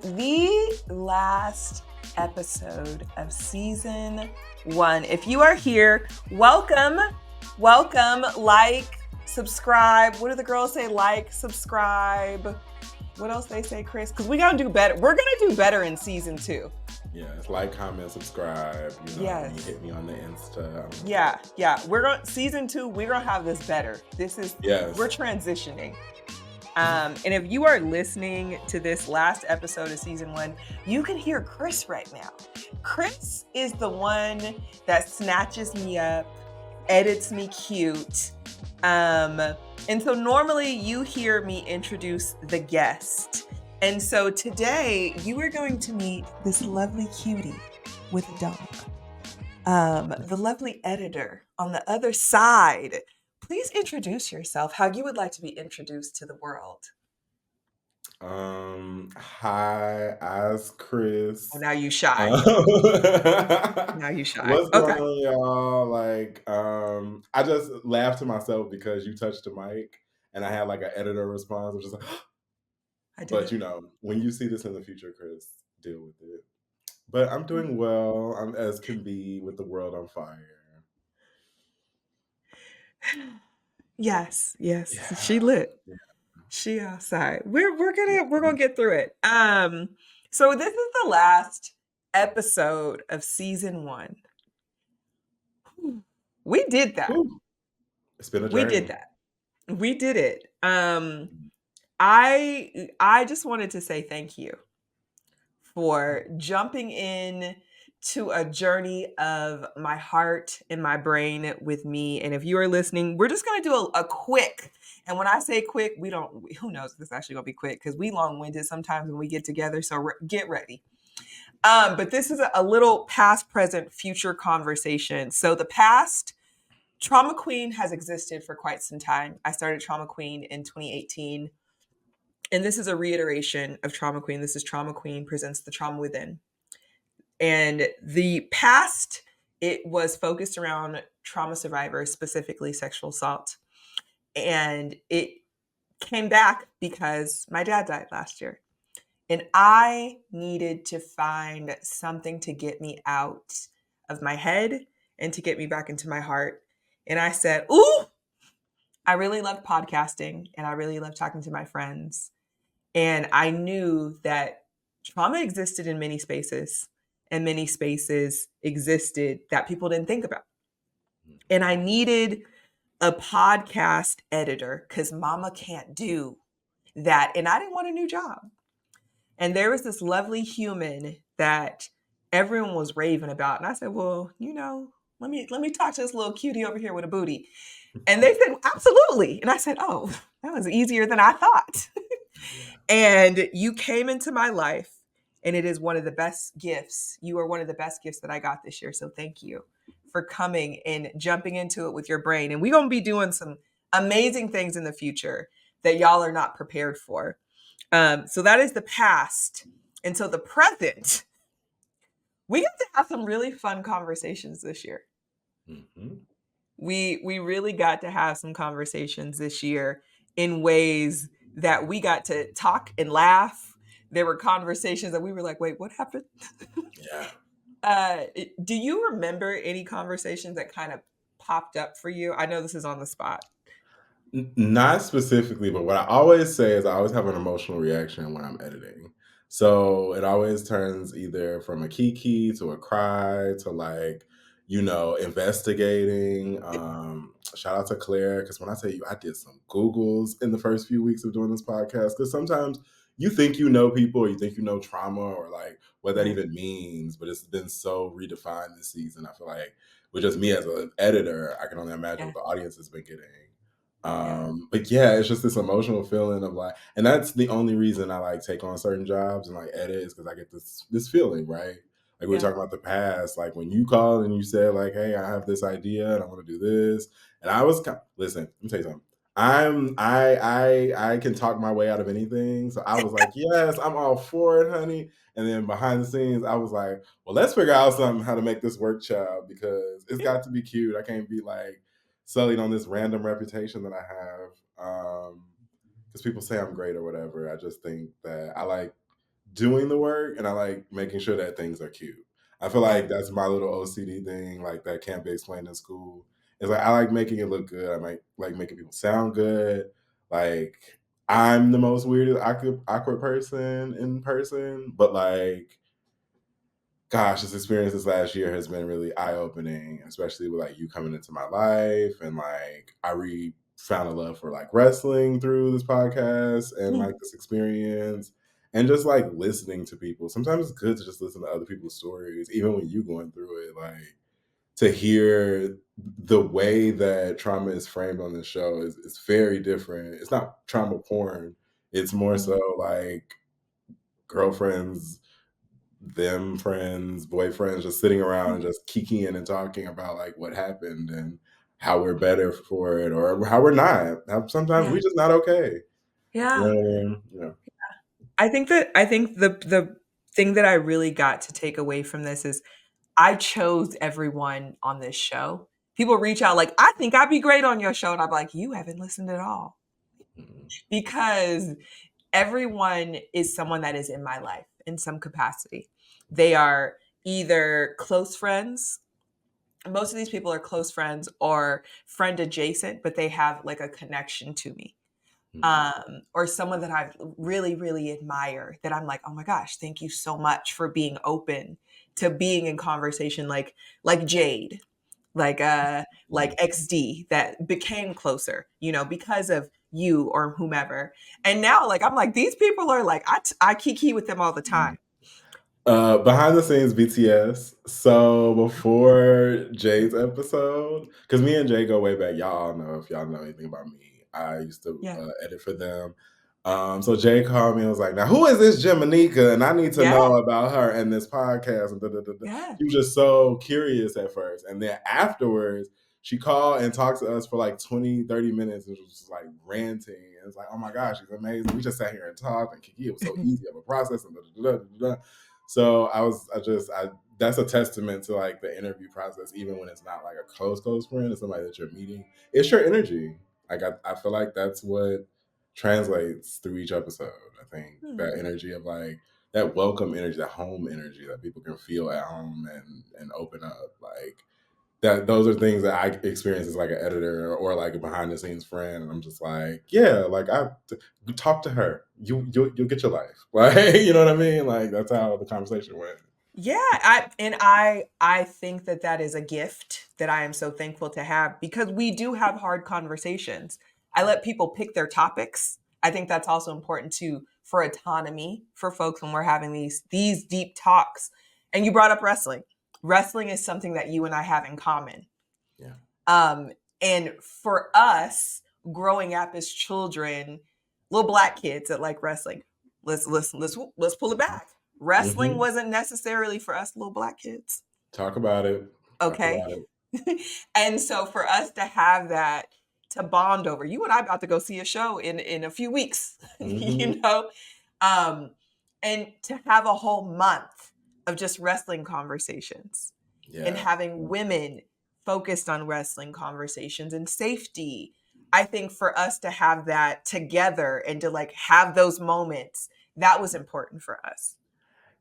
the last episode of season 1. If you are here, welcome. Like, subscribe. What do the girls say? Like, subscribe. What else they say, Chris? Because we're gonna do better. We're gonna do better in season 2. Yeah, it's like, comment, subscribe. Yes. You hit me on the Insta. Yeah. We're going season 2. We're gonna have this better. We're transitioning. And if you are listening to this last episode of season 1, you can hear Chris right now. Chris is the one that snatches me up, edits me cute. And so normally you hear me introduce the guest. And so today you are going to meet this lovely cutie with a dog. The lovely editor on the other side. Please introduce yourself, how you would like to be introduced to the world. Hi, as Chris. Oh, now you shy. Now you shy. What's going on, y'all? I just laughed to myself because you touched the mic and I had like an editor response, which is like, but when you see this in the future, Chris, deal with it. But I'm doing well. I'm as can be with the world on fire. Yes. She lit. Yeah. She outside. We're gonna get through it. So this is the last episode of season 1. We did that. It's been a journey. We did that. We did it. I just wanted to say thank you for jumping in to a journey of my heart and my brain with me. And if you are listening, we're just going to do a quick. And when I say quick, who knows if this is actually going to be quick, because we long-winded sometimes when we get together. So get ready. But this is a little past, present, future conversation. So the past, Trauma Queen has existed for quite some time. I started Trauma Queen in 2018. And this is a reiteration of Trauma Queen. This is Trauma Queen Presents the Trauma Within. And the past, it was focused around trauma survivors, specifically sexual assault. And it came back because my dad died last year. And I needed to find something to get me out of my head and to get me back into my heart. And I said, ooh, I really love podcasting and I really love talking to my friends. And I knew that trauma existed in many spaces, and many spaces existed that people didn't think about. And I needed a podcast editor because mama can't do that. And I didn't want a new job. And there was this lovely human that everyone was raving about. And I said, well, let me talk to this little cutie over here with a booty. And they said, absolutely. And I said, oh, that was easier than I thought. And you came into my life, and it is one of the best gifts. You are one of the best gifts that I got this year. So thank you for coming and jumping into it with your brain. And we're going to be doing some amazing things in the future that y'all are not prepared for. So that is the past. And so the present, we got to have some really fun conversations this year. Mm-hmm. We really got to have some conversations this year in ways that we got to talk and laugh. There were conversations that we were like, wait, what happened? Yeah. Do you remember any conversations that kind of popped up for you? I know this is on the spot. Not specifically, but what I always say is I always have an emotional reaction when I'm editing. So it always turns either from a kiki to a cry to like, investigating. Shout out to Claire, because when I tell you I did some Googles in the first few weeks of doing this podcast, because sometimes you think you know people or you think you know trauma or like what that even means, but it's been so redefined this season. I feel like with just me as an editor, I can only imagine what the audience has been getting. But yeah, it's just this emotional feeling of like, and that's the only reason I like take on certain jobs and like edit is because I get this feeling, right? Like we were talking about the past, like when you called and you said like, hey, I have this idea and I want to do this. And I was, listen, let me tell you something. I can talk my way out of anything. So I was like, yes, I'm all for it, honey. And then behind the scenes, I was like, well, let's figure out something how to make this work, child, because it's got to be cute. I can't be like sullied on this random reputation that I have. Because people say I'm great or whatever. I just think that I like doing the work and I like making sure that things are cute. I feel Yeah. like that's my little OCD thing, like that can't be explained in school. It's like I like making it look good. I like making people sound good. Like I'm the most weirdest awkward person in person, but like gosh, this experience this last year has been really eye opening, especially with like you coming into my life and like found a love for like wrestling through this podcast and like this experience and just like listening to people. Sometimes it's good to just listen to other people's stories, even when you going through it, like to hear the way that trauma is framed on this show is very different. It's not trauma porn. It's more so Mhm. like girlfriends them friends, boyfriends, just sitting around and just kikiing and talking about like what happened and how we're better for it or how we're not. How sometimes we Yeah. just not okay. You know Yeah. what I mean? Yeah. I think the thing that I really got to take away from this is I chose everyone on this show. People reach out like, "I think I'd be great on your show," and I'm like, "You haven't listened at all." Mhm. Because everyone is someone that is in my life in some capacity. They are either close friends. Most of these people are close friends or friend adjacent, but they have like a connection to me. Mhm. Or someone that I really, really admire that I'm like, oh my gosh, thank you so much for being open to being in conversation like Jade, like Mhm. XD that became closer, because of you or whomever. And now like I'm like, these people are like I kiki with them all the time. Behind the scenes BTS. So before Jay's episode, because me and Jay go way back. Y'all all know if y'all know anything about me. I used to Yeah. edit for them. So Jay called me and was like, "Now who is this Jamanika? And I need to Yeah. know about her and this podcast." And da, da, da, da. Yeah. She was just so curious at first, and then afterwards, she called and talked to us for like 20, 30 minutes and was just like ranting. And it's like, "Oh my gosh, she's amazing. We just sat here and talked, and Kiki, it was so easy of a process." And da, da, da, da, da. So that's a testament to like the interview process, even when it's not like a close friend, it's somebody that you're meeting. It's your energy. Like I feel like that's what translates through each episode. I think that Hmm. energy of like that welcome energy, that home energy that people can feel at home and open up. Like that those are things that I experience as like an editor or like a behind the scenes friend, and I'm just like, yeah, like talk to her, you'll get your life, like you know what I mean, like that's how the conversation went. Yeah, I think that that is a gift that I am so thankful to have because we do have hard conversations. I let people pick their topics. I think that's also important too for autonomy for folks when we're having these deep talks. And you brought up wrestling. Wrestling is something that you and I have in common. Yeah. Um, and for us, growing up as children, little black kids that like wrestling, let's pull it back. Wrestling Hmm. wasn't necessarily for us little black kids. Talk about it. Talk Okay. about it. And so for us to have that to bond over, you and I about to go see a show in a few weeks, Hmm. um, and to have a whole month of just wrestling conversations and Yeah. having women focused on wrestling conversations and safety. I think for us to have that together and to like have those moments, that was important for us.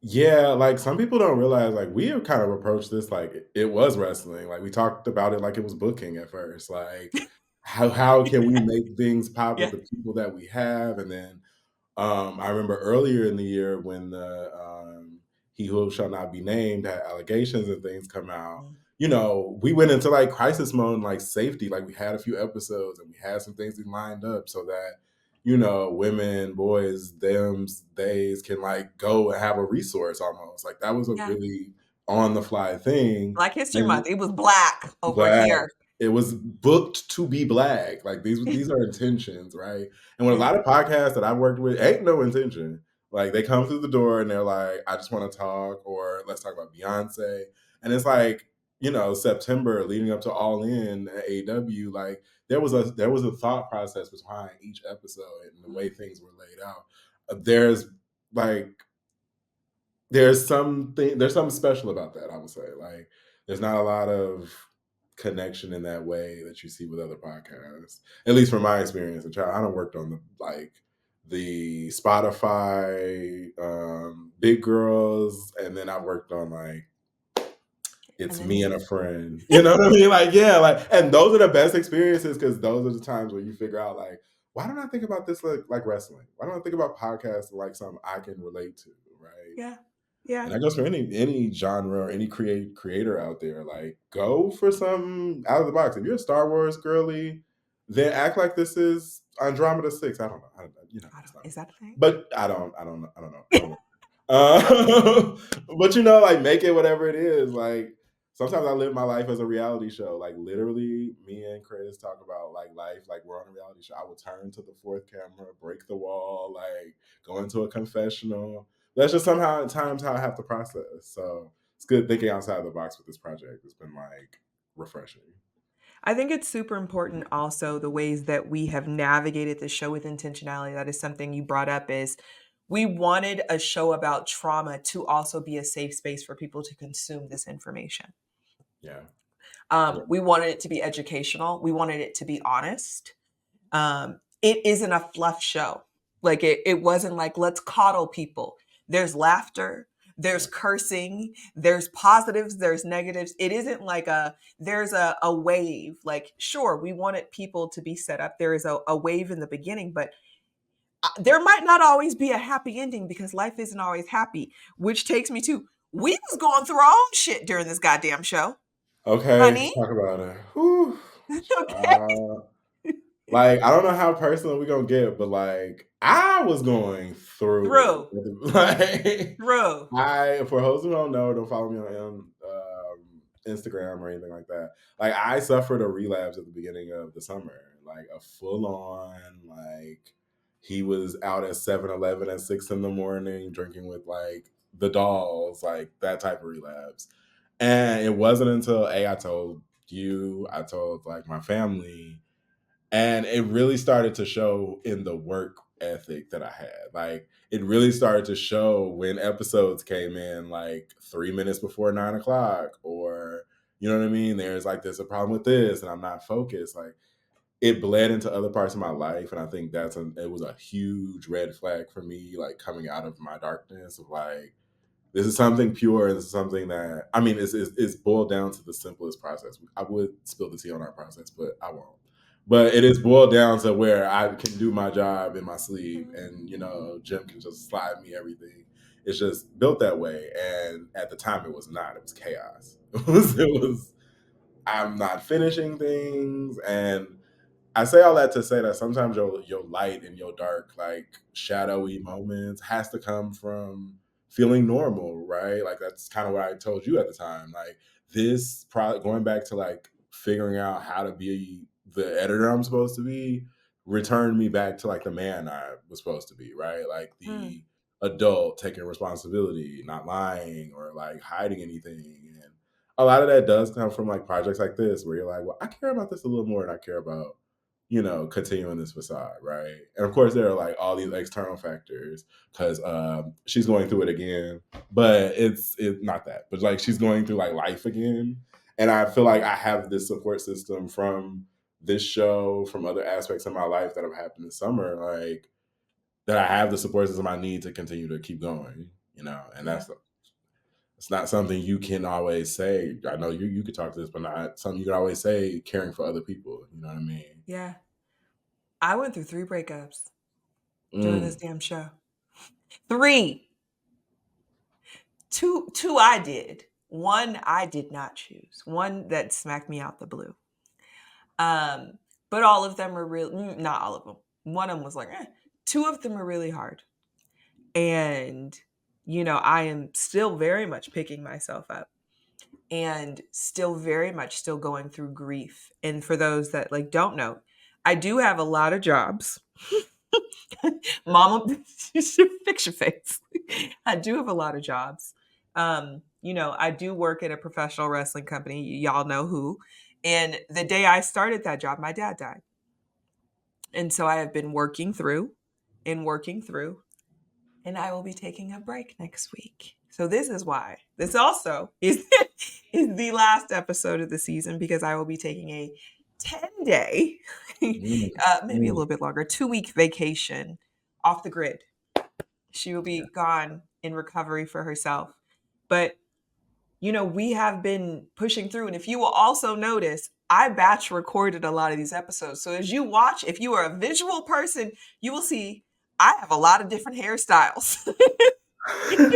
Yeah, like some people don't realize like we have kind of approached this like it was wrestling. Like we talked about it like it was booking at first. Like how can we make things pop with Yeah. the people that we have? And then I remember earlier in the year when the He Who Shall Not Be Named had allegations and things come out. Mm. You know, we went into like crisis mode and like safety. Like we had a few episodes and we had some things we lined up so that women, boys, thems, theys can like go and have a resource almost. Like that was a Yeah. really on the fly thing. Black History And Month. It was black over black. here. It was booked to be black. Like these are intentions, right? And with a Yeah. lot of podcasts that I've worked with, ain't no intention. Like they come through the door and they're like, I just want to talk, or let's talk about Beyonce. And it's like, September leading up to All In at AEW, like there was a thought process behind each episode and the way things were laid out. There's like there's something special about that, I would say. Like there's not a lot of connection in that way that you see with other podcasts. At least from my experience. And I don't worked on the Spotify Big Girls, and then I worked on like And It's then Me and a Friend. You know what I mean? Like, yeah, like, and those are the best experiences because those are the times where you figure out, like, why don't I think about this like wrestling? Why don't I think about podcasts like something I can relate to, right? yeah. Yeah. And that goes for any genre or any creator out there. Like, go for something out of the box. If you're a Star Wars girly, then act like this is Andromeda 6. I don't know. You know, I it's don't, not. is that a thing? But I don't know. I don't know. I don't know. But like make it whatever it is. Like sometimes I live my life as a reality show. Like literally, me and Chris talk about like life, like we're on a reality show. I would turn to the fourth camera, break the wall, like go into a confessional. That's just somehow at times how I have to process. So it's good thinking outside the box with this project. It's been like refreshing. I think it's super important also the ways that we have navigated the show with intentionality. That is something you brought up is we wanted a show about trauma to also be a safe space for people to consume this information. Yeah. Yeah. We wanted it to be educational. We wanted it to be honest. It isn't a fluff show. Like it wasn't like, let's coddle people. There's laughter, there's Yeah. cursing, there's positives, there's negatives. It isn't like there's a wave. Like, sure, we wanted people to be set up. There is a wave in the beginning, but there might not always be a happy ending because life isn't always happy, which takes me to, we was going through our own shit during this goddamn show, Okay, let's honey. talk about it. Whew. Okay. Like, I don't know how personal we gonna get, but like I was going through it. Through, Like through. I for those who don't follow me on Instagram or anything like that. Like I suffered a relapse at the beginning of the summer. Like a full on like he was out at 7-Eleven at 6 in the morning drinking with like the dolls, like that type of relapse. And it wasn't until I told you, I told like my family, and it really started to show in the work ethic that I had. Like it really started to show when episodes came in like 3 minutes before 9 o'clock, or you know what I mean? There's a problem with this, and I'm not focused. Like it bled into other parts of my life, and I think it was a huge red flag for me, like coming out of my darkness of like this is something pure. This is something that I mean, it's boiled down to the simplest process. I would spill the tea on our process, but I won't. But it is boiled down to where I can do my job in my sleep, and Jim can just slide me everything. It's just built that way, and at the time, it was not. It was chaos. It was. I'm not finishing things, and I say all that to say that sometimes your light and your dark, like shadowy moments, has to come from feeling normal, right? Like that's kind of what I told you at the time. Like this, probably going back to like figuring out how to be the editor I'm supposed to be, returned me back to like the man I was supposed to be, right? Like Mm. the adult taking responsibility, not lying or like hiding anything. And a lot of that does come from like projects like this, where you're like, well, I care about this a little more than I care about continuing this facade, right? And of course, there are like all these external factors because she's going through it again, but it's not that. But like she's going through like life again, and I feel like I have this support system from this show, from other aspects of my life that have happened this summer, like that I have the support system I need to continue to keep going, and Yeah. that's it's not something you can always say. I know you could talk to this, but not something you can always say. Caring for other people, you know what I mean? Yeah. I went through 3 breakups during this Mm. damn show. 3. 2 I did. 1 I did not choose. 1 that smacked me out the blue. Um, but all of them were real not all of them. One of them was like, eh. 2 of them were really hard. And, I am still very much picking myself up and still very much still going through grief. And for those that like don't know, I do have a lot of jobs. Mama, fix your face. I do have a lot of jobs. I do work at a professional wrestling company. Y'all know who. And the day I started that job, my dad died. And so I have been working through and working through, and I will be taking a break next week. So this is why. This also is is the last episode of the season because I will be taking a 10-day, Mm, maybe a mm, little bit longer, 2-week vacation off the grid. She will yeah, be gone in recovery for herself. But we have been pushing through. And if you will also notice, I batch recorded a lot of these episodes. So as you watch, if you are a visual person, you will see I have a lot of different hairstyles. Let me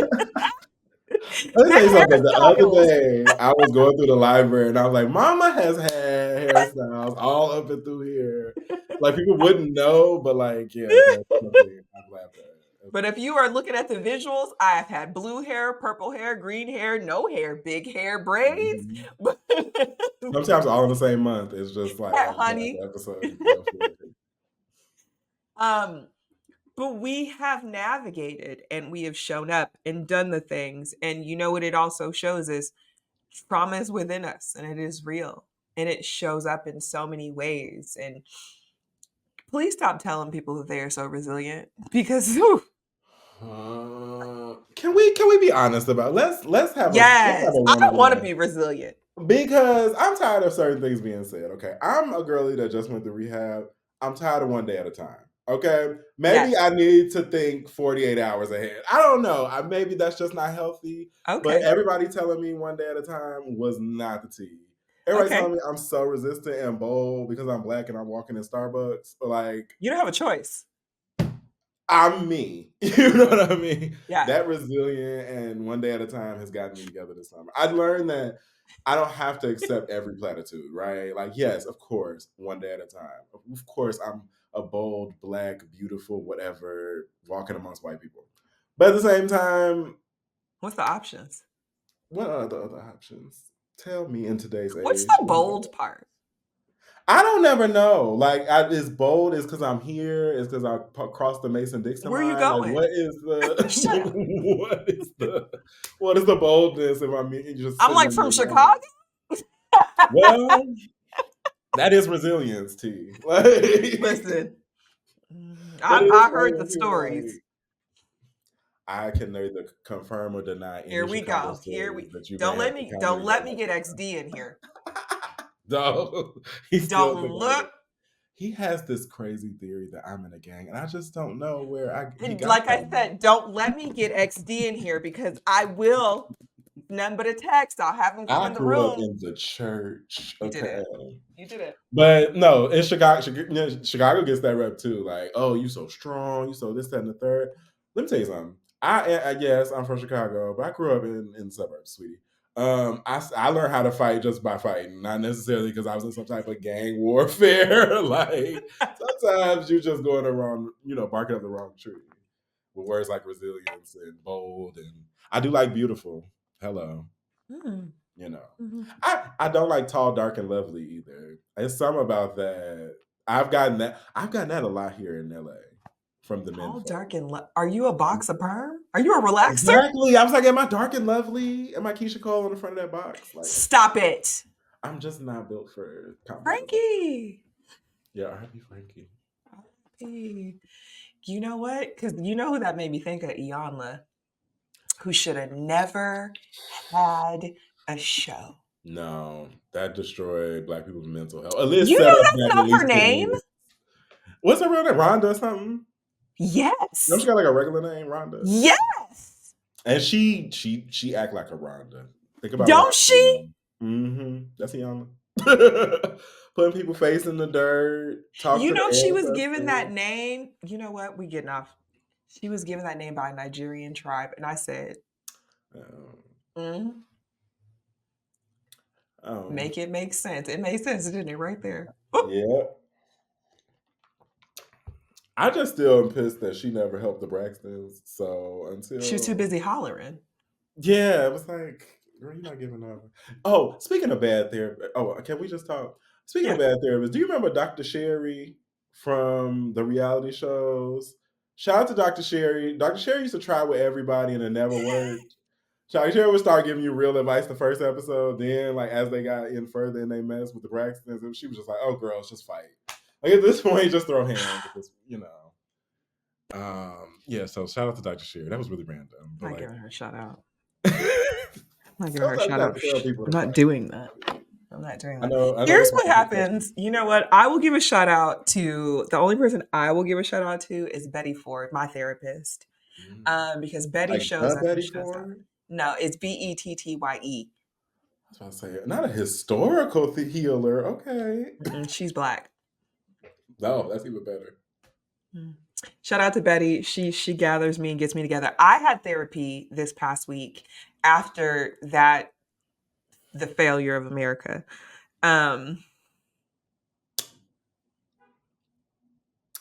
The tell you something. The other hairstyles. day, I was going through the library and I was like, Mama has had hairstyles all up and through here. Like, people wouldn't know, but like, yeah, that's something I've laughed at as But if well. you are looking at the visuals, I've had blue hair, purple hair, green hair, no hair, big hair, braids. Mhm. Sometimes all in the same month. It's just like, Yeah, oh, God, honey. the episode you can go for it. Um, but we have navigated and we have shown up and done the things. And you know what it also shows is trauma is within us and it is real. And it shows up in so many ways. And please stop telling people that they are so resilient because whew, Can we be honest about let's have yes, a I one don't on want to one be resilient. because I'm tired of certain things being said. Okay, I'm a girly that just went through rehab. I'm tired of one day at a time. Okay, maybe Yes. I need to think 48 hours ahead. I don't know. Maybe that's just not healthy. But Okay. everybody telling me one day at a time was not the tea. Everybody Okay. telling me I'm so resistant and bold because I'm black and I'm walking in Starbucks. Like, You don't have a choice. I'm me. You know what I mean? Yeah. That resilient and one day at a time has gotten me together this summer. I learned that I don't have to accept every platitude, right? Like, yes, of course, one day at a time. Of course, I'm a bold, black, beautiful, whatever, walking amongst white people. But at the same time, What's the options? what are the other options? Tell me in today's What's age. the bold part? I don't never know. Like, it's bold. It's because I'm here. It's because I crossed the Mason Dixon Where are you line. Like, going? what is the Shut up. what is the boldness if I'm just I'm sitting like in from your yard? Chicago. Well, that is resilience, T. Like, Listen, but it I is funny heard the when people are stories. like, I can neither confirm or deny Here any we Chicago go. Here we stories that you may don't have let me encountered don't in your let me get XD in here. life. No, he's still Don't thinking look he has this crazy theory that I'm in a gang, and I just don't know where he and got like I that. said, don't let me get XD in here because I will none but a text. I'll have him come I in the grew up room. in the church, You did it. okay? You did it. But no, in Chicago gets that rep too. Like, oh, you so strong, you so this, that, and the third. Let me tell you something. Yes, I'm from Chicago, but I grew up in the suburbs, sweetie. I learned how to fight just by fighting, not necessarily because I was in some type of gang warfare. Like, sometimes you just going around, barking up the wrong tree with words like resilience and bold, and I do like beautiful. Hello. Mm, You know, mhm. I don't like tall, dark, and lovely either. It's some about that. I've gotten that a lot here in LA from the men Tall, folk. dark, and are you a box of perm? Are you a relaxer? Exactly. I was like, am I dark and lovely? Am I Keisha Cole on the front of that box? Like, Stop it. I'm just not built for complicated. Frankie. Yeah, R.I.P. Frankie. Hey, you know what? Because you know who that made me think of? Iyanla, who should have never had a show. No, that destroyed Black people's mental health. At least You set know us that's back at not her least 10 name? years. What's her real name? Rhonda or something? No, she Yes. got like a regular name, Rhonda. Yes. And she act like a Rhonda. Think about Don't Rhonda. she? That's Iyanla. Putting people face in the dirt, talk You to know, the she was given that ancestors. name. You know what? We getting off. She was given that name by a Nigerian tribe. And I said, Um, "Mhm, um, make it make sense. It made sense, didn't it? Right there. Oh, yeah. I just still am pissed that she never helped the Braxtons. So she was too until busy hollering. yeah, it was like, girl, you're not giving up. Oh, speaking of bad therapy. Oh, can we just talk? Speaking of Yeah. bad therapists, do you remember Dr. Sherry from the reality shows? Shout out to Dr. Sherry. Dr. Sherry used to try with everybody and it never worked. Dr. Sherry would start giving you real advice the first episode. Then, like, as they got in further and they messed with the Braxtons, and she was just like, oh, girls, just fight. Like, at this point, just throw hands because. Yeah, so shout out to Dr. Sherry. That was really random. I'm But, not like, giving her a shout out. I'm not giving her a sometimes you shout gotta out. tell people I'm to not fight. doing that. I'm not doing I that. know Here's this might what be touchy. happens. You know what? I will give a shout out to the only person I will give a shout out to is Betty Ford, my therapist. Mm. because Betty Like shows the up and Betty shows out. Ford? No, it's Bettye. I was about to say, not a historical healer. Okay. Mm-mm, she's black. No, that's even better. Mm. Shout out to Betty. She gathers me and gets me together. I had therapy this past week after that the failure of America. Um,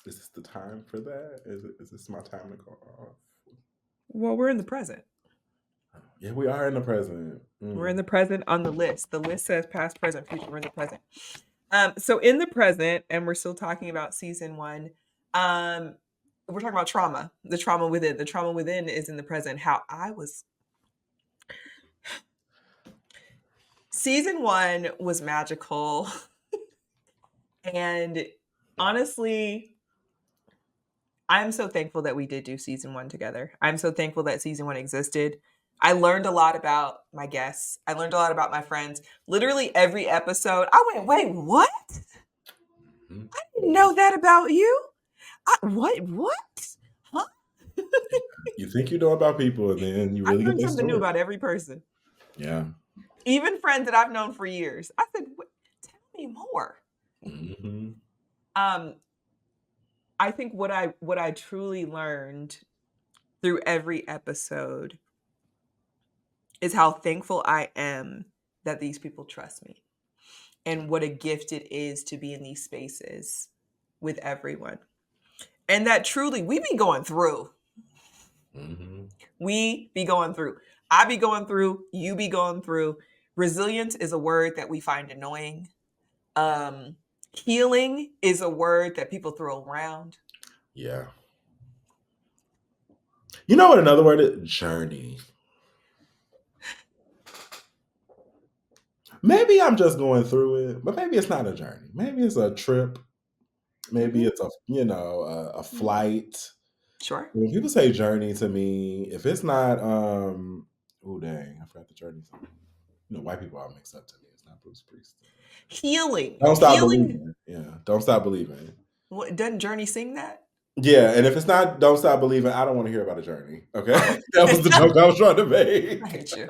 Is this the time for that? Is this my time to go off? well, we're in the present. Yeah, we are in the present. We're in Mm. the present on the list. The list says past, present, future. We're in the present. So in the present, and we're still talking about season one. We're talking about trauma, the trauma within. The trauma within is in the present. How I was. Season one was magical, and honestly, I'm so thankful that we did do season one together. I'm so thankful that season one existed. I learned a lot about my guests. I learned a lot about my friends. Literally every episode, I went, wait, what? Mhm. I didn't know that about you. What? Huh? You think you know about people, and then you I really get learned their something new story. about every person, Yeah. even friends that I've known for years. I said, tell me more. Hmm. Um, I think what I truly learned through every episode is how thankful I am that these people trust me and what a gift it is to be in these spaces with everyone. And that truly we be going through. Hmm. We be going through. I be going through, you be going through. Resilience is a word that we find annoying. Um Healing is a word that people throw around. Yeah. You know what another word is? Journey. Maybe I'm just going through it, but maybe it's not a journey. Maybe it's a trip. Maybe Mhm. it's a Mhm. flight. Sure. When people say journey to me, if it's not oh dang, I forgot the journey song. White people are mixed up to me. It's not Bruce Priest. Healing. Don't stop Healing. believing. Yeah, don't stop believing. What doesn't Journey sing that? Yeah, and if it's not don't stop believing, I don't want to hear about a journey. Okay, Okay. that was the joke I was trying to I make. hate you.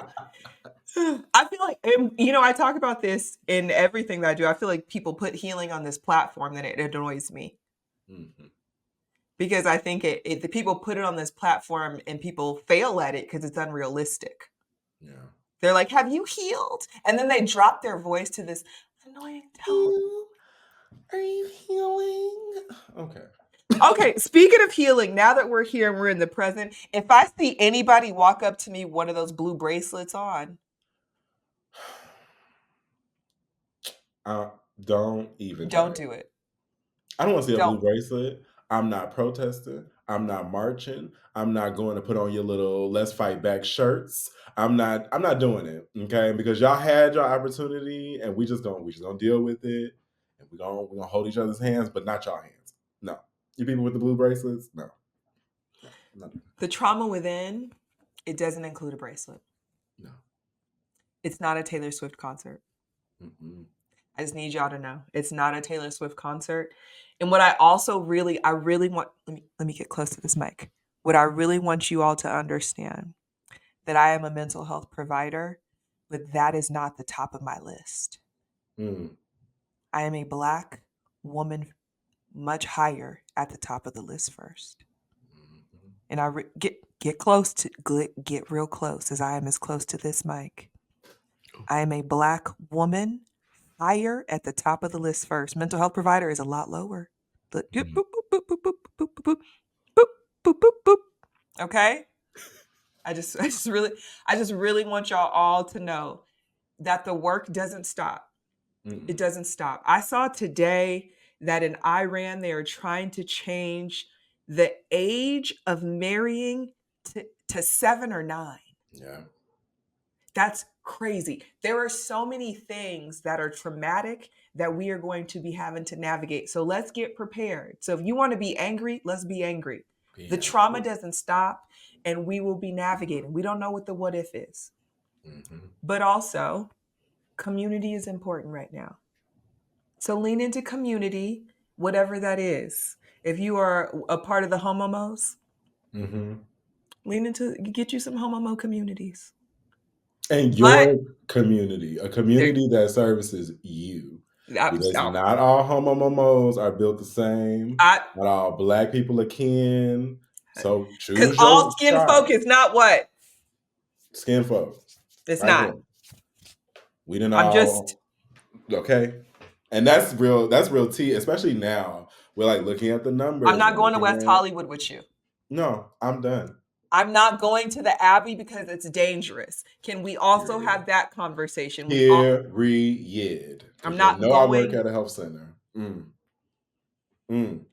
I feel like, I talk about this in everything that I do. I feel like people put healing on this platform, that it annoys me Mhm. because I think the people put it on this platform and people fail at it because it's unrealistic. Yeah. They're like, "Have you healed?" And then they drop their voice to this annoying tone. You are you healing? Okay. Okay, speaking of healing, now that we're here and we're in the present, if I see anybody walk up to me one of those blue bracelets on, Uh, don't even try don't it. do it. I don't want to see a blue Don't. bracelet. I'm not protesting. I'm not marching. I'm not going to put on your little "Let's Fight Back" shirts. I'm not doing it. Okay, because y'all had your opportunity, and we just gonna deal with it, and we gonna hold each other's hands, but not y'all hands. No, you people with the blue bracelets. No, no, I'm not doing The trauma within, it doesn't include a bracelet. it. No. It's not a Taylor Swift concert. Mm-mm. I just need y'all to know it's not a Taylor Swift concert. And what I also I really want, let me get close to this mic. What I really want you all to understand that I am a mental health provider, but that is not the top of my list. Mm. I am a Black woman, much higher at the top of the list first. Mhm. And get close to get real close as I am as close to this mic. I am a Black woman, higher at the top of the list first. Mental health provider is a lot lower. But boop, Mm. boop, boop, boop, boop, boop, boop, boop, boop, boop, boop, boop. Okay? I just really want y'all all to know that the work doesn't stop. It Mm-mm. doesn't stop. I saw today that in Iran they are trying to change the age of marrying to 7 or 9. Yeah. That's crazy. There are so many things that are traumatic that we are going to be having to navigate. So let's get prepared. So if you want to be angry, let's be angry. The Yeah. trauma doesn't stop and we will be navigating. We don't know what the what if is. Mm-hmm. But also, community is important right now. So lean into community, whatever that is. If you are a part of the homomos, Mm-hmm. Lean into get you some homo communities. And But your community, a there, community that services you. Because I, not all homo momos are built the same. I, Not all black people are kin. So because choose all your skin tribe. folk is not what Skin folk. it's Right not. here. We didn't I'm just. all okay. And that's real tea, especially now. We're like looking at the I'm numbers. not We're going to looking West at Hollywood with you. no, I'm done. I'm not going to the Abbey because it's dangerous. Can we also Period. have that conversation? We all. Period. I'm Because you not know I work going. at a health center. Mm.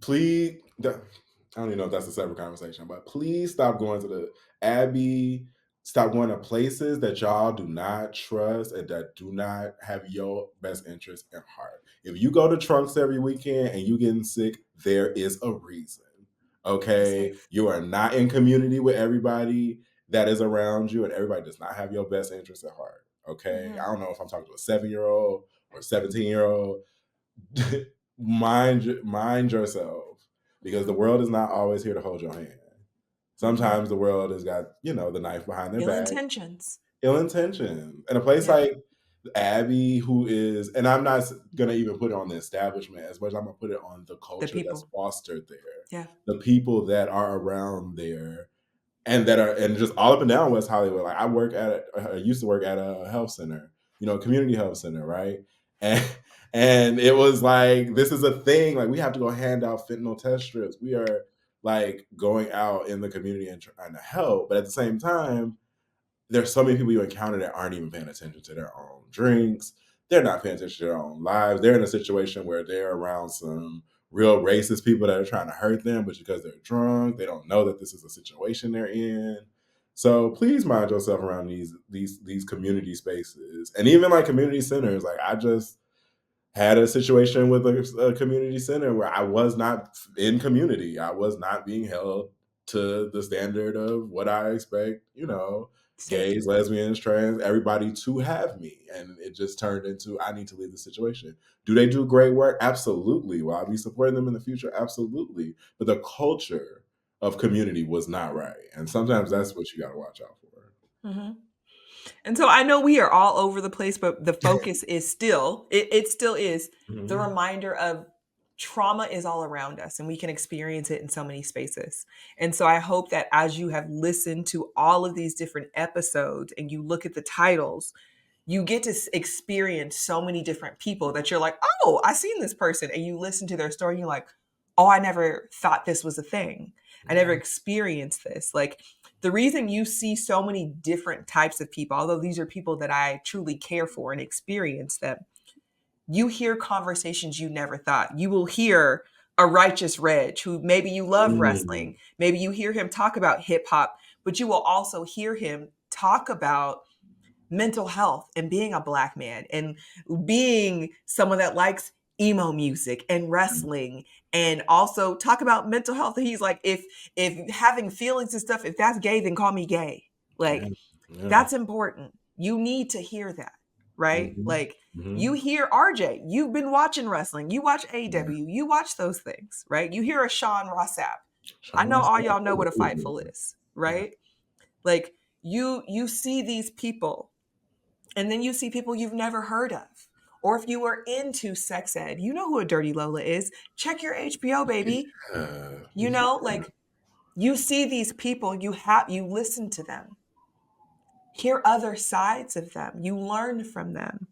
Please, I don't even know if that's a separate conversation, but please stop going to the Abbey. Stop going to places that y'all do not trust and that do not have your best interest in heart. If you go to Trunks every weekend and you getting sick, there is a reason. Be Okay, safe. you are not in community with everybody that is around you, and everybody does not have your best interest at heart. Okay, Hmm. I don't know if I'm talking to a 7-year-old or a 17-year-old. Mind yourself, because the Hmm. world is not always here to hold your hand. Hmm. Sometimes the world has got the knife behind their Ill back, intentions. ill intention. And a place Yeah. like Abby, who is, and I'm not gonna even put it on the establishment as much as I'm gonna put it on the The culture that's people. fostered there, Yeah. the people that are around there, and that are and just all up and down West Hollywood. Like I used to work at a health center, a community health center, right? And and it was like this is a thing. Like we have to go hand out fentanyl test strips. We are like going out in the community and trying to help, but at the same time, there's so many people you encounter that aren't even paying attention to their own drinks. They're not paying attention to their own lives. They're in a situation where they're around some real racist people that are trying to hurt them, but because they're drunk, they don't know that this is a situation they're in. So please mind yourself around these community spaces, and even like community centers. Like I just had a situation with a community center where I was not in community. I was not being held to the standard of what I expect, gays, Safety. lesbians, trans, everybody to have me. And it just turned into I need to leave the situation. Do they do great work? Absolutely. Will I be supporting them in the future? Absolutely. But the culture of community was not right. And sometimes Hmm. that's what you got to watch out for. Hmm. And so I know we are all over the place, but the focus is still, it still is the Mhm. reminder of trauma is all around us and we can experience it in so many spaces. And so I hope that as you have listened to all of these different episodes and you look at the titles, you get to experience so many different people that you're like, oh, I seen this person. And you listen to their story and you're like, oh, I never thought this was a thing. I never Yeah. experienced this. Like the reason you see so many different types of people, although these are people that I truly care for and experience them, you hear conversations you never thought. You will hear a righteous Reg who maybe you love Mm. wrestling. Maybe you hear him talk about hip hop, but you will also hear him talk about mental health and being a black man and being someone that likes emo music and wrestling and also talk about mental health. And he's like, if having feelings and stuff, if that's gay, then call me gay. Yeah. Like Yeah. that's important. You need to hear that, right? Mhm. Like you Mhm. hear RJ, you've been watching wrestling, you watch Yeah. AW, you watch those things, right? You hear a Sean Rossap. I Sean know Ross all Sapp, y'all know what a ooh. Fightful is, Yeah. right? Like you see these people and then you see people you've never heard of. Or if you are into sex ed, you know who a dirty Lola is. Check your HBO, baby. Yeah. Like you see these people, you listen to them, hear other sides of them, you learn from them.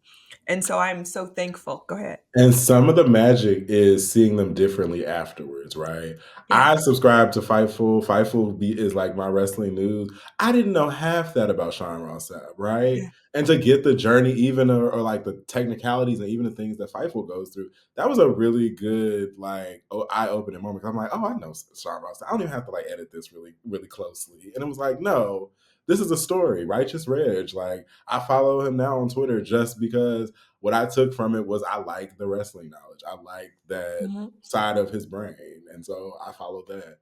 And so I'm so thankful. Go ahead. And some of the magic is seeing them differently afterwards, right? Yeah. I subscribe to Fightful. Is like my wrestling news. I didn't know half that about Sean Ross Sapp, right? Yeah. And to get the journey, even or like the technicalities and even the things that Fightful goes through, that was a really good, like, eye-opening moment. 'Cause I'm like, oh, I know Sean Ross Sapp. I don't even have to like edit this really, really closely. And it was like, no, this is a story. Righteous Reg. Like, I follow him now on Twitter just because what I took from it was I like the wrestling knowledge. I like that Mhm. side of his brain. And so I followed that.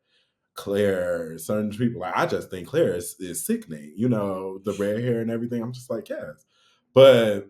Claire, certain people, like I just think Claire is sickening, the red hair and everything. I'm just like, yes. But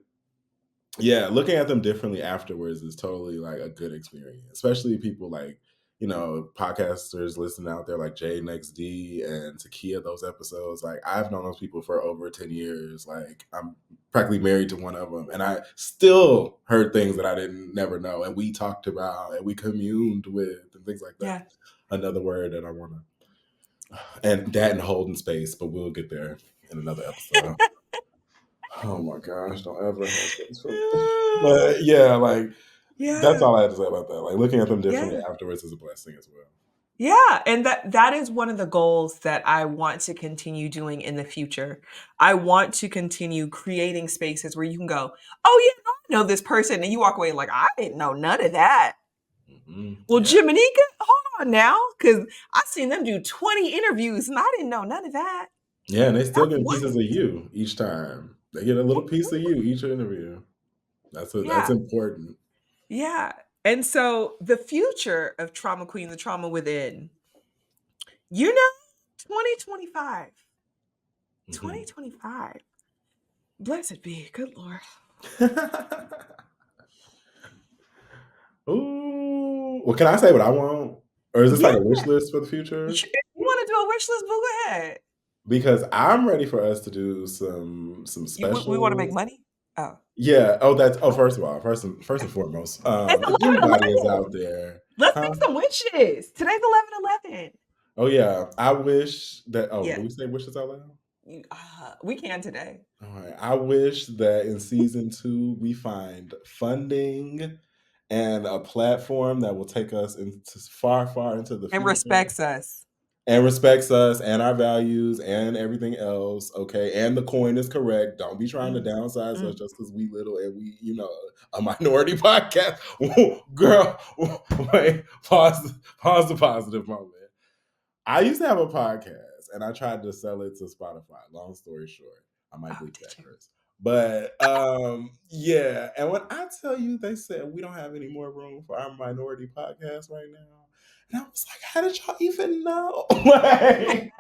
yeah, looking at them differently afterwards is totally like a good experience, especially people like podcasters listening out there like Jay Next D and Takia, those episodes, like I've known those people for over 10 years. Like I'm practically married to one of them. And I still heard things that I didn't never know. And we talked about and we communed with and things like that. Yeah. Another word that I want to, and that and holding space, but we'll get there in another episode. Oh my gosh, don't ever hold space for me. But yeah, like that's Yeah. all I had to say about that. Like looking at them differently Yeah. afterwards is a blessing as well. Yeah, and that is one of the goals that I want to continue doing in the future. I want to continue creating spaces where you can go, "Oh yeah, I know this person," and you walk away like, "I didn't know none of that." Well, Yeah. Jiminica, hold on now, because I seen them do 20 interviews and I didn't know none of that. Yeah, and they still That's getting what. pieces of you each time. They get a little piece of you each interview. That's Yeah, important. yeah. And so the future of Trauma Queen, the trauma within, you know, 2025. Mhm. 2025. Blessed be, good Lord. Ooh. Well, can I say what I want? Or is this Yeah, like a wish list for the if future? you want to do a wish list, boo, go ahead. Because I'm ready for us to do some We want to make specials. money? Oh. Yeah. First of all, first and foremost, It's if anybody is 11/11. out there, Let's huh? make some wishes. Today's 11/11. Oh yeah. I wish that do Yeah, we say wishes out loud? we can today. All right. I wish that in season 2 we find funding and a platform that will take us into far, far into the And future respects us. and respects us and our values and everything else. Okay. And the coin is correct. Don't be trying to Mm, downsize us mm. just because we little and we, a minority podcast. Girl, wait, pause the positive moment. I used to have a podcast and I tried to sell it to Spotify. Long story short, I might Oh, bleep did that, you? Chris. But yeah, and when I tell you, they said we don't have any more room for our minority podcast right now, and I was like, how did y'all even know? Like,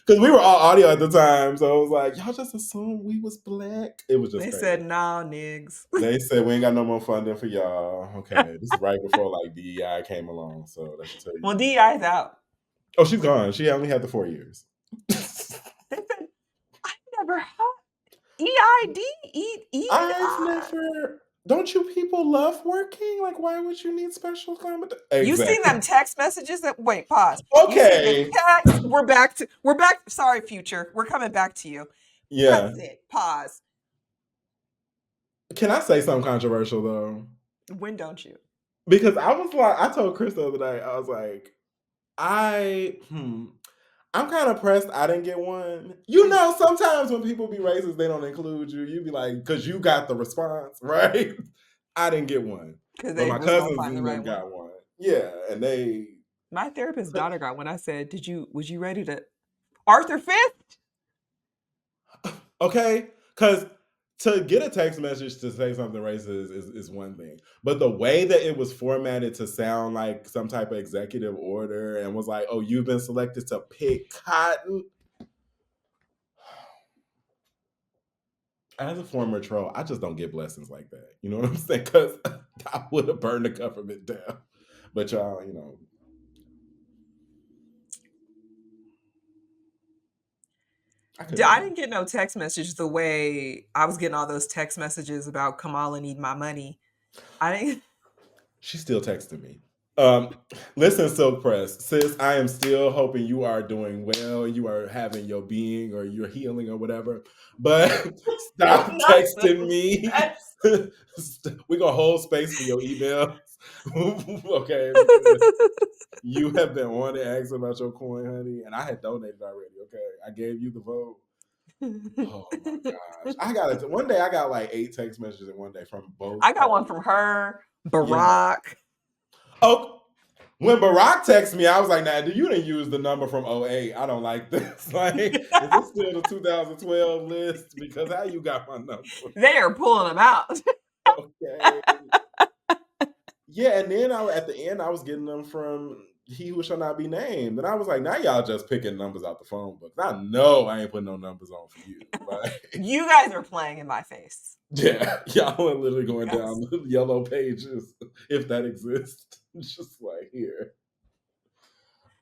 because we were all audio at the time, so I was like, y'all just assumed we was black. It was just They crazy. said, nah, niggas. They said we ain't got no more funding for y'all. Okay, this is right before like DEI came along, so that should tell you Well, something. DEI's out. Oh, she's gone. She only had the 4 years. They said, I never had EID, I've EI. never. Don't you people love working? Like, why would you need special accommodation? You seen Exactly. them text messages that wait, pause. You seen the Okay. text? We're back. Sorry, future. We're coming back to you. Yeah. Present. Pause. Can I say something controversial though? When don't you? Because I was like, I told Chris the other day, I was like, I I'm kind of pressed I didn't get one. Sometimes when people be racist, they don't include you. You be like, because you got the response, right? I didn't get one. Because But they my was gonna cousins find the and right them one. got one. Yeah. And they My therapist's daughter got one. I said, was you ready to Arthur Fifth? okay. Because to get a text message to say something racist is one thing. But the way that it was formatted to sound like some type of executive order and was like, oh, you've been selected to pick cotton. As a former troll, I just don't get blessings like that. You know what I'm saying? Because I would have burned the government down. But y'all, I couldn't I imagine. didn't get no text message the way I was getting all those text messages about Kamala need my money. I didn't. She's still texting me. Listen, Silk Press, sis, I am still hoping you are doing well, you are having your being or you're healing or whatever. But stop Not texting so me. fast. We're gonna hold space for your emails. Okay, because you have been on and asking about your coin, honey, and I had donated already. Okay, I gave you the vote. Oh my gosh, I got it. One day I got like 8 text messages in one day from I both got parties. one from her, Yeah. Barack. Oh, when Barack texted me, I was like, "Nah, you didn't use the number from '08. I don't like this. Like, is this still the 2012 list? Because how you got my number? They are pulling them out. Okay. Yeah, and then at the end, I was getting them from He Who Shall Not Be Named. And I was like, now y'all just picking numbers out the phone book. I know I ain't putting no numbers on for you. Like, You guys are playing in my face. yeah, y'all are literally going Yes. down the yellow pages, if that exists. Just like, here.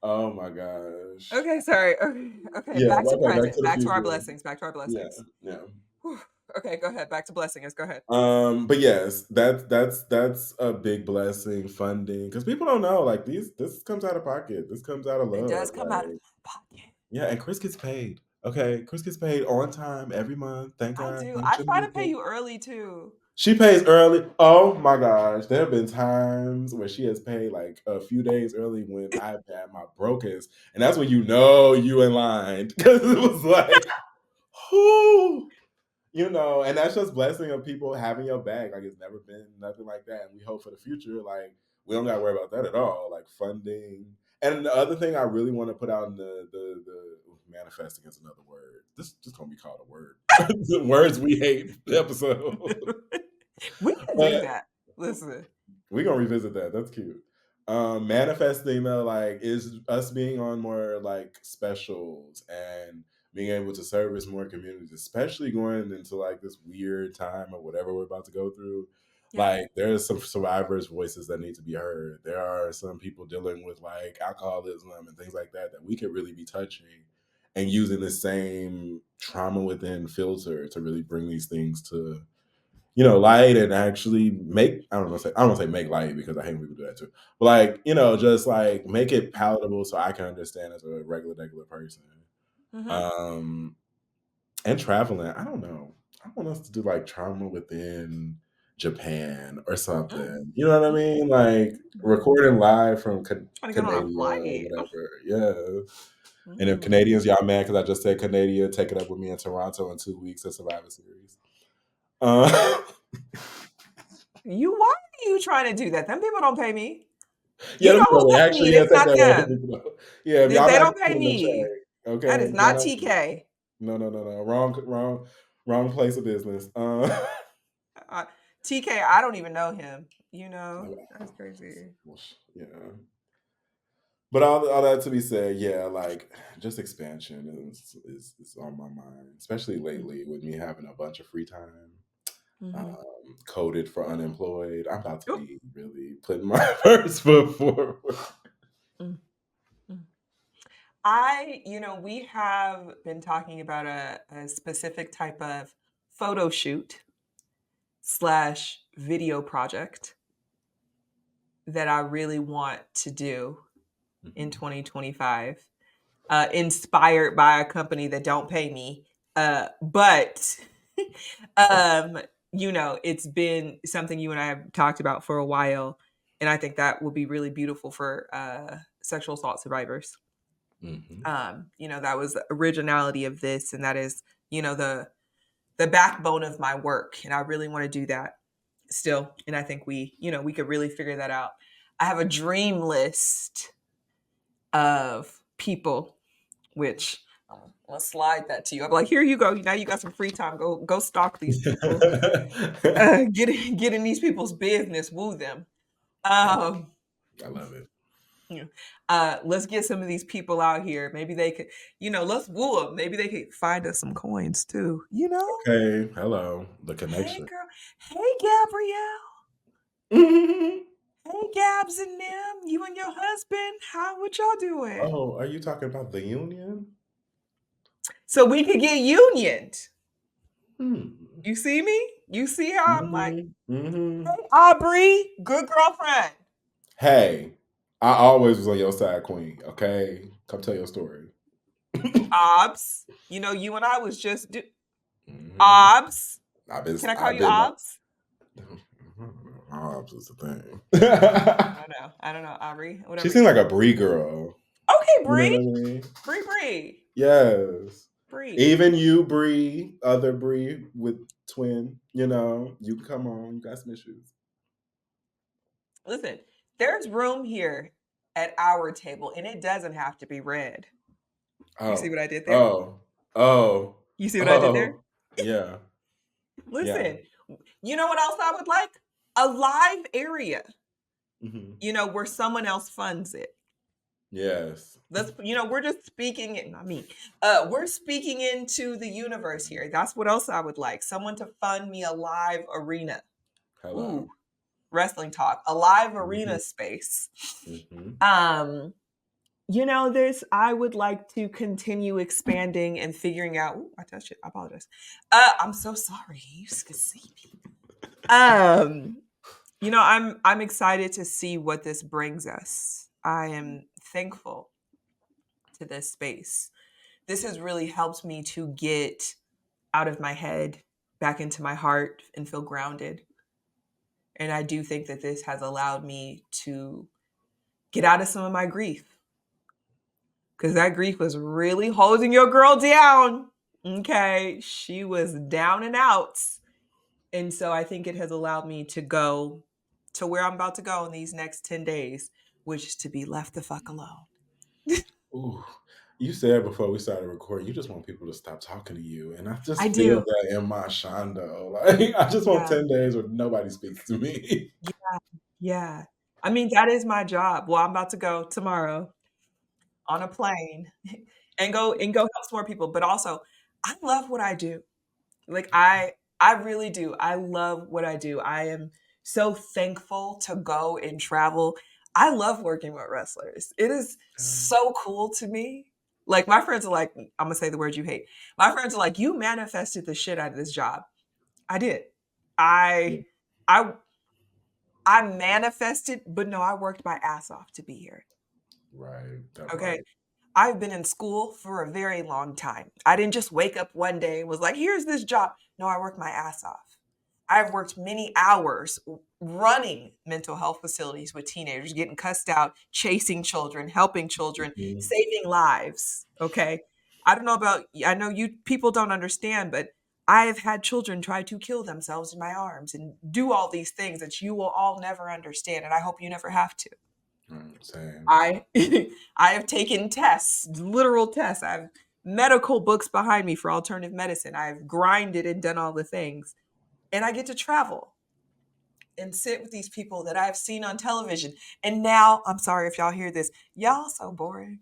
Oh my gosh. Okay, sorry. Okay, okay, Yeah, back to okay, Back present. to the Back to our Future. blessings. Back to our Yeah, blessings. yeah. Whew. Okay, go ahead. Back to blessings. Go ahead. But yes, that's a big blessing, funding, because people don't know, like, these this comes out of pocket. This comes out of It love, does come out of like, pocket. yeah, and Chris gets paid. Okay, Chris gets paid on time every month. Thank I God. do. He I shouldn't try be to pay paid. you early too. She pays early. Oh my gosh. There have been times where she has paid like a few days early when I've had my brokest. And that's when you know you in line. Because it was like, whoo, and that's just blessing of people having your back. Like, it's never been nothing like that. And we hope for the future, like, we don't gotta worry about that at all. Like, funding. And the other thing I really want to put out in the manifesting is another word. This just gonna be called a word. The words we hate episode. We can do But that. Listen. we're gonna revisit that. That's cute. Manifesting though, like, is us being on more like specials and being able to service more communities, especially going into like this weird time or whatever we're about to go through. Yeah. Like, there's some survivors' voices that need to be heard. There are some people dealing with like alcoholism and things like that that we could really be touching and using the same trauma within filter to really bring these things to light and actually make I don't want to say make light because I hate when people do that too. But like, just like make it palatable so I can understand as a regular person. Mm-hmm. Um and traveling, I don't know. I want us to do like trauma within Japan or Mm-hmm. something. You know what I mean? Like recording live from Trying to get on a Canada or flight. whatever. Yeah. And if Mm. Canadians, y'all mad because I just said Canada, take it up with me in Toronto in 2 weeks at Survivor Series. Uh, Why are you trying to do that? Them people don't pay me. Yeah, You them know people who they pay actually me. It's take not that away. them. Yeah, if They y'all not don't pay getting the me. check, That okay, is y'all not not. TK. No. Wrong place of business. Uh, TK, I don't even know him. That's crazy. Yeah. But all that to be said, yeah, like just expansion is on my mind, especially lately with me having a bunch of free time. Mm-hmm. Coded for unemployed. I'm about to Oh, be really putting my first foot forward. mm, mm. We have been talking about a specific type of photo shoot slash video project that I really want to do in Mhm. 2025, inspired by a company that don't pay me. But um, it's been something you and I have talked about for a while, and I think that will be really beautiful for sexual assault survivors. Mhm. That was the originality of this, and that is, the backbone of my work, and I really want to do that still. And I think we could really figure that out. I have a dream list of people, which I'm gonna slide that to you. I'm like, here you go. Now you got some free time. Go stalk these people. Get in these people's business. Woo them. Um, I love it. you know, let's get some of these people out here. Maybe they could, let's woo them. Maybe they could find us some coins too. Okay, hello, the Hey connection. girl. Hey Gabrielle. Oh, Hey Gabs and them. You and your husband. What y'all doing? are you talking about the union? So we could get unioned. Hmm. You see me? You see how I'm like, Mhm, mhm. hey, Aubrey, good girlfriend. Hey, I always was on your side, Queen. Okay, come tell your story. Obs. You and I was just Mhm. Obs. Can I call I've you been. Obs? Hobbs is the thing. I don't know. I don't know, Aubrey. She Whatever seemed you like a want. Brie girl. Okay, You know Bree. what I mean? Bree, Bree. Yes. Bree. Even you, Bree, other Bree with twin, you can come on. You got some issues. Listen, there's room here at our table, and it doesn't have to be red. You see Oh, what I did there? oh, oh, You see what I did there? oh. Yeah, yeah. Listen, you know what else I would like? A live area, Hmm. where someone else funds it. Yes. We're just speaking it, not me. We're speaking into the universe here. That's what else I would like. Someone to fund me a live arena. Hello. Ooh, wrestling talk. A live Hmm. arena space. Hmm. Um, this I would like to continue expanding and figuring out. Ooh, I touched it. I apologize. I'm so sorry. You can see me. Um, I'm excited to see what this brings us. I am thankful to this space. This has really helped me to get out of my head, back into my heart, and feel grounded. And I do think that this has allowed me to get out of some of my grief, because that grief was really holding your girl down. Okay. She was down and out. And so I think it has allowed me to go to where I'm about to go in these next 10 days, which is to be left the fuck alone. Ooh, you said before we started recording, you just want people to stop talking to you, and I I just feel do. that in my shondo. Like, I just want Yeah. 10 days where nobody speaks to me. Yeah. Yeah. I mean, that is my job. Well, I'm about to go tomorrow on a plane and go help some more people. But also, I love what I do. Like I really do. I love what I do. I am so thankful to go and travel. I love working with wrestlers. It is so cool to me. Like my friends are like, I'm gonna say the word you hate. My friends are like, you manifested the shit out of this job. I did. Yeah, I I I manifested, but no, I worked my ass off to be here. right, that Okay. part. I've been in school for a very long time. I didn't just wake up one day and was like, here's this job. No, I worked my ass off. I've worked many hours running mental health facilities with teenagers, getting cussed out, chasing children, helping children, Mhm. saving lives. Okay. I don't know about, I know you people don't understand, but I have had children try to kill themselves in my arms and do all these things that you will all never understand. And I hope you never have to. Same. I I have taken tests, literal tests. I have medical books behind me for alternative medicine. I've grinded and done all the things. And I get to travel and sit with these people that I've seen on television. And now, I'm sorry if y'all hear this, y'all so boring.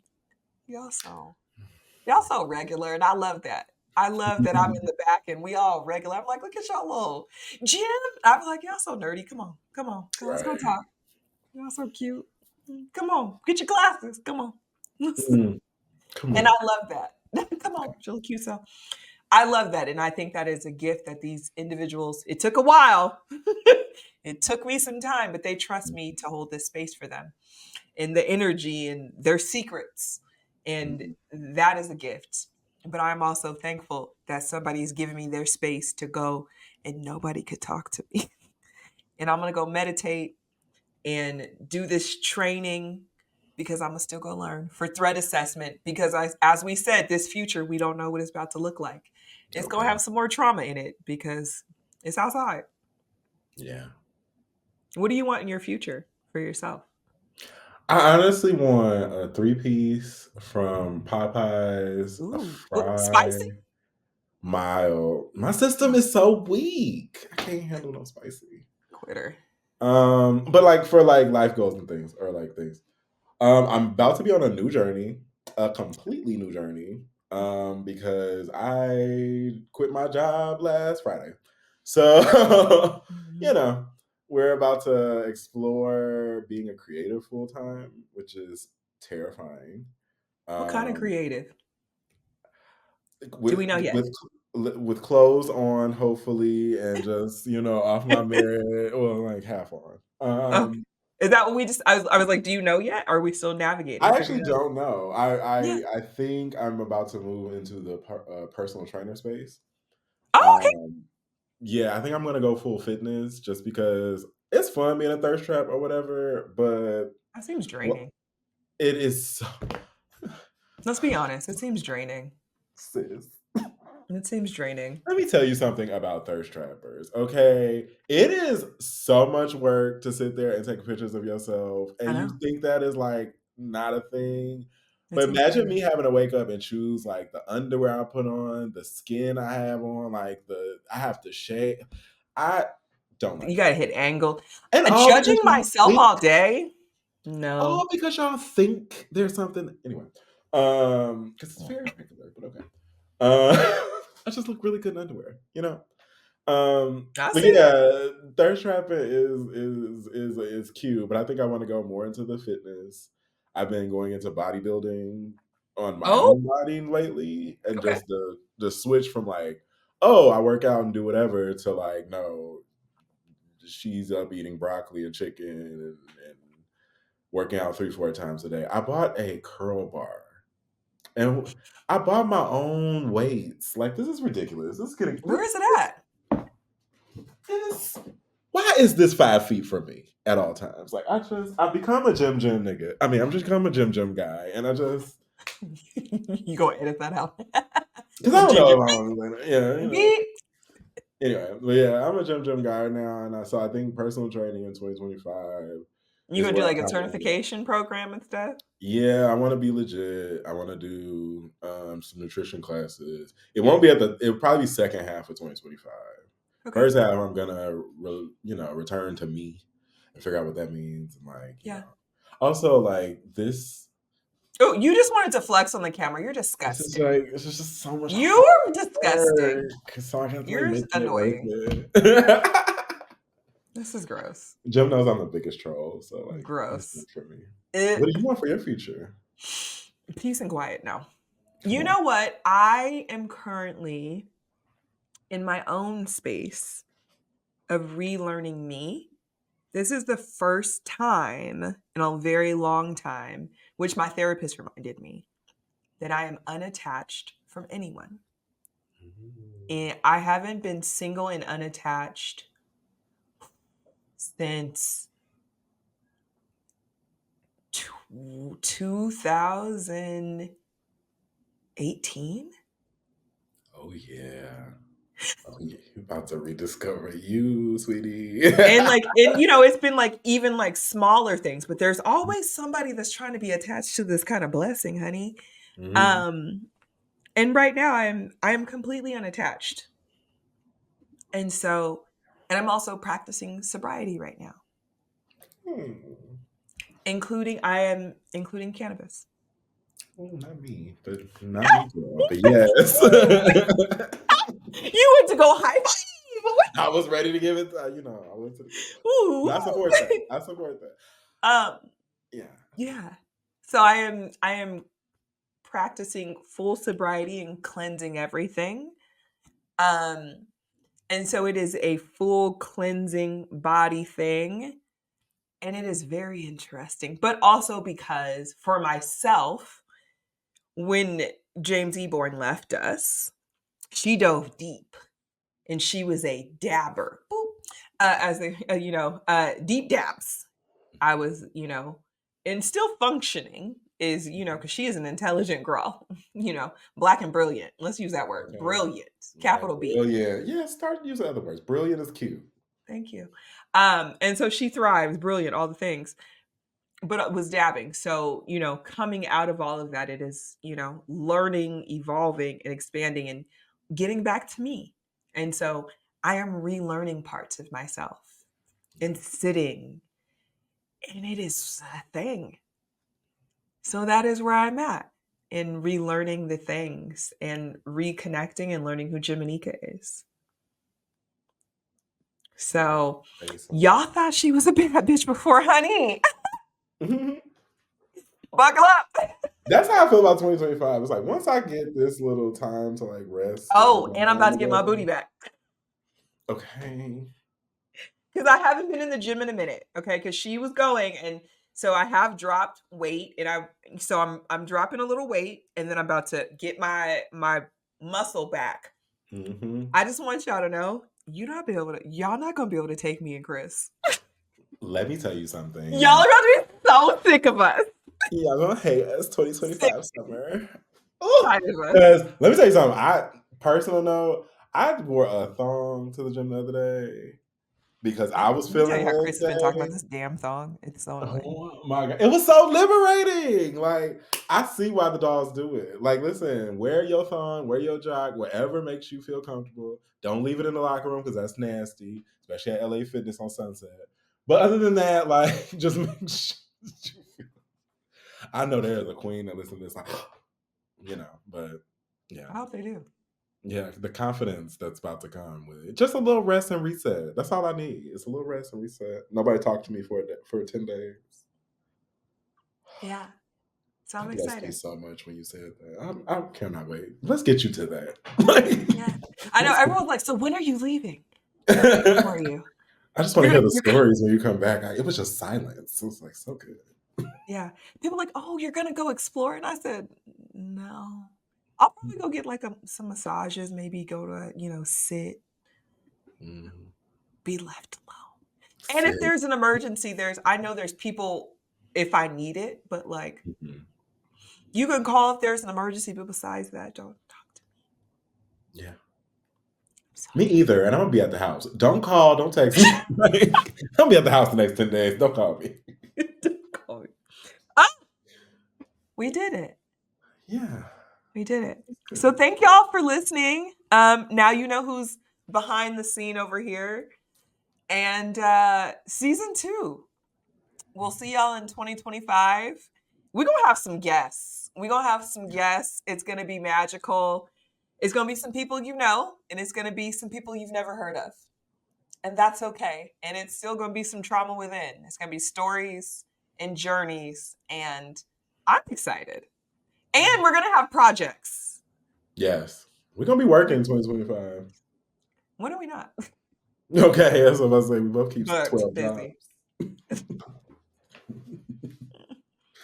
Y'all so y'all so regular. And I love that. I love that I'm in the back and we all regular. I'm like, look at y'all little Jim. I'm like, y'all so nerdy. Come on, come on, come on, let's go Right. talk. Y'all so cute. Come on, get your glasses. Come on. Mm, come And I on. love that. Come on, Jill Cuso. I love that. And I think that is a gift that these individuals, it took a while. It took me some time, but they trust me to hold this space for them and the energy and their secrets. And Mhm. that is a gift. But I'm also thankful that somebody's giving me their space to go and nobody could talk to me. And I'm going to go meditate and do this training because I'm gonna still go learn for threat assessment because as we said, this future we don't know what it's about to look like. It's gonna Okay. have some more trauma in it because it's outside. Yeah. What do you want in your future for yourself? I honestly want a three-piece from Popeyes, a Ooh, fry, spicy? mild. My system Oh, is so weak. I can't handle no spicy. quitter. But like for like life goals and things or like things. I'm about to be on a new journey, a completely new journey, because I quit my job last Friday. So, you Mhm. know, we're about to explore being a creative full time, which is terrifying. What kind of Um, creative? Do we with know yet? with clothes on, hopefully, and just off my merit, or like half on. Okay. Is that what we just I was like, do you know yet? Or are we still navigating, I figuring actually it out? don't know. I Yeah. I I think I'm about to move into the personal trainer space. Oh, okay. Um, yeah, I think I'm gonna go full fitness just because it's fun being a thirst trap or whatever. But That seems what draining. it is, so, Let's be honest. It seems draining. sis. It seems draining. Let me tell you something about thirst trappers. Okay, it is so much work to sit there and take pictures of yourself, I and you know. think that is like not a thing. It But seems imagine draining. me having to wake up and choose like the underwear I put on, the skin I have on, like I have to shave. I don't like You that. gotta hit angle. And all Judging because y'all myself think, all day? No. all because y'all think there's something. Anyway, because it's very regular, but okay. I just look really good in underwear. I But see that. yeah, thirst trapping is cute, but I think I want to go more into the fitness. I've been going into bodybuilding on my Oh, own body lately, and okay. just the switch from like, oh, I work out and do whatever, to like, no, she's up eating broccoli and chicken and working out 3-4 times a day. I bought a curl bar, and I bought my own weights. Like, this is ridiculous. This is getting Where is it at? this. Why is this 5 feet from me at all times? Like, I've become a gym nigga. I mean, I'm just become a gym guy, and I just You go edit that out. because I don't Ginger know if I'm yeah, beep. Anyway, but yeah, I'm a gym guy now, and so I think personal training in 2025 You is gonna do where I like a kind of want to. certification program and stuff? Yeah, I want to be legit. I want to do some nutrition classes. It won't be it'll probably be second half of 2025. Okay. First half, I'm gonna return to me and figure out what that means, and like Yeah. also like this. Oh, you just wanted to flex on the camera. You're This is disgusting. like it's just so much hard You're disgusting. work, so I have to like You're make it worth annoying. it. This is gross. Jim knows I'm the biggest troll, so like that's good Gross. for me. What It, do you want for your future? peace and quiet now. Come You on. know what? I am currently in my own space of relearning me. This is the first time in a very long time, which my therapist reminded me, that I am unattached from anyone. And I haven't been single and unattached since 2018. Oh yeah. Oh yeah. You're about to rediscover you, sweetie. And it's been like even like smaller things, but there's always somebody that's trying to be attached to this kind of blessing, honey. Mhm. Um, and right now I am completely unattached. And I'm also practicing sobriety right now, Hmm. including I am including cannabis. Oh, not me, but not me, girl. But yes. You went to go high five. I was ready to give it. I went to the good one. Ooh. But I support that. I support that. um, Yeah. yeah. So I am practicing full sobriety and cleansing everything. Um, and so it is a full cleansing body thing. And it is very interesting, but also because for myself, when James Eborn left us, she dove deep and she was a dabber. Boop. As a, deep dabs. I was, and still functioning is, because she is an intelligent girl, black and brilliant. Let's use that word. Okay. Brilliant, Right. capital B. Brilliant. Yeah. Start using other words. Brilliant is cute. Thank you. And so she thrives, brilliant, all the things, but it was dabbing. So, coming out of all of that, it is, learning, evolving, and expanding and getting back to me. And so I am relearning parts of myself and sitting, and it is a thing. So that is where I'm at in relearning the things and reconnecting and learning who Jiminica is. So Face on y'all thought she was a bad bitch before, honey. it. Buckle up. That's how I feel about 2025. It's like once I get this little time to like rest and get Oh, my and I'm about mind to get my booty together. back Okay. because I haven't been in the gym in a minute. Okay, because she was going, and so I have dropped weight, and I'm dropping a little weight, and then I'm about to get my muscle back. Hmm. I just want y'all to know y'all not gonna be able to take me and Chris. Let me tell you Y'all something. are gonna be so sick of us. Y'all gonna hate us Sick 2025 summer. Oh, tired of us. because let me tell you something. Personal note, I wore a thong to the gym the other day because I was Let me tell feeling you how leg Chris has been talking about day. this damn thong. It's so annoying. Oh my god, it was so liberating. Like I see why the dolls do it. Like, listen, wear your thong, wear your jock, whatever makes you feel comfortable. Don't leave it in the locker room because that's nasty, especially at LA Fitness on Sunset. But other than that, like, just make sure that you feel. I know there's a queen that listens to this, like, but yeah, I hope they do. yeah, the confidence that's about to come with it. Just a little rest and reset. That's all I need. It's a little rest and reset. Nobody talked to me for 10 days. Yeah. So I'm That blessed me excited. so much when you said that. I cannot wait. Let's get you to that. Like, Yeah. I know let's everyone's like, so when are you leaving? Don't get- worry you. I just want to You're hear gonna the you're stories when you come back. It was just silence. It was like so good. yeah. People are like, oh, you're gonna go explore. And I said, no. I'll probably go get like some massages, maybe go to, sit, Mm, be left alone. And if sit. there's an emergency, I know there's people if I need it, but like Mhm. you can call if there's an emergency, but besides that, don't talk to me. Yeah. I'm Me sorry. either. And I'm gonna be at the house. Don't call. Don't text me. Like, I'll be at the house the next 10 days. Don't call me. Don't call me. Ah, we did it. Yeah. We did it. So Good. thank y'all for listening. Now you know who's behind the scene over here. And season 2. We'll see y'all in 2025. We're gonna have some guests. We're gonna have some guests. It's gonna be magical. It's gonna be some people you know, and it's gonna be some people you've never heard of. And that's okay. And it's still gonna be some trauma within. It's gonna be stories and journeys. And I'm excited. And we're gonna have projects. Yes. We're gonna be working in 2025. When are we not? Okay, that's what I was about to say. We both keep Booked, 12 busy. jobs.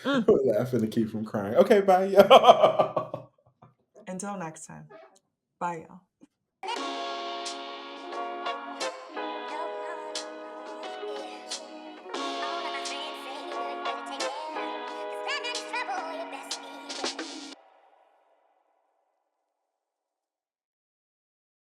Mm. We're laughing to keep from crying. Okay, bye, y'all. Until next time. Bye, y'all.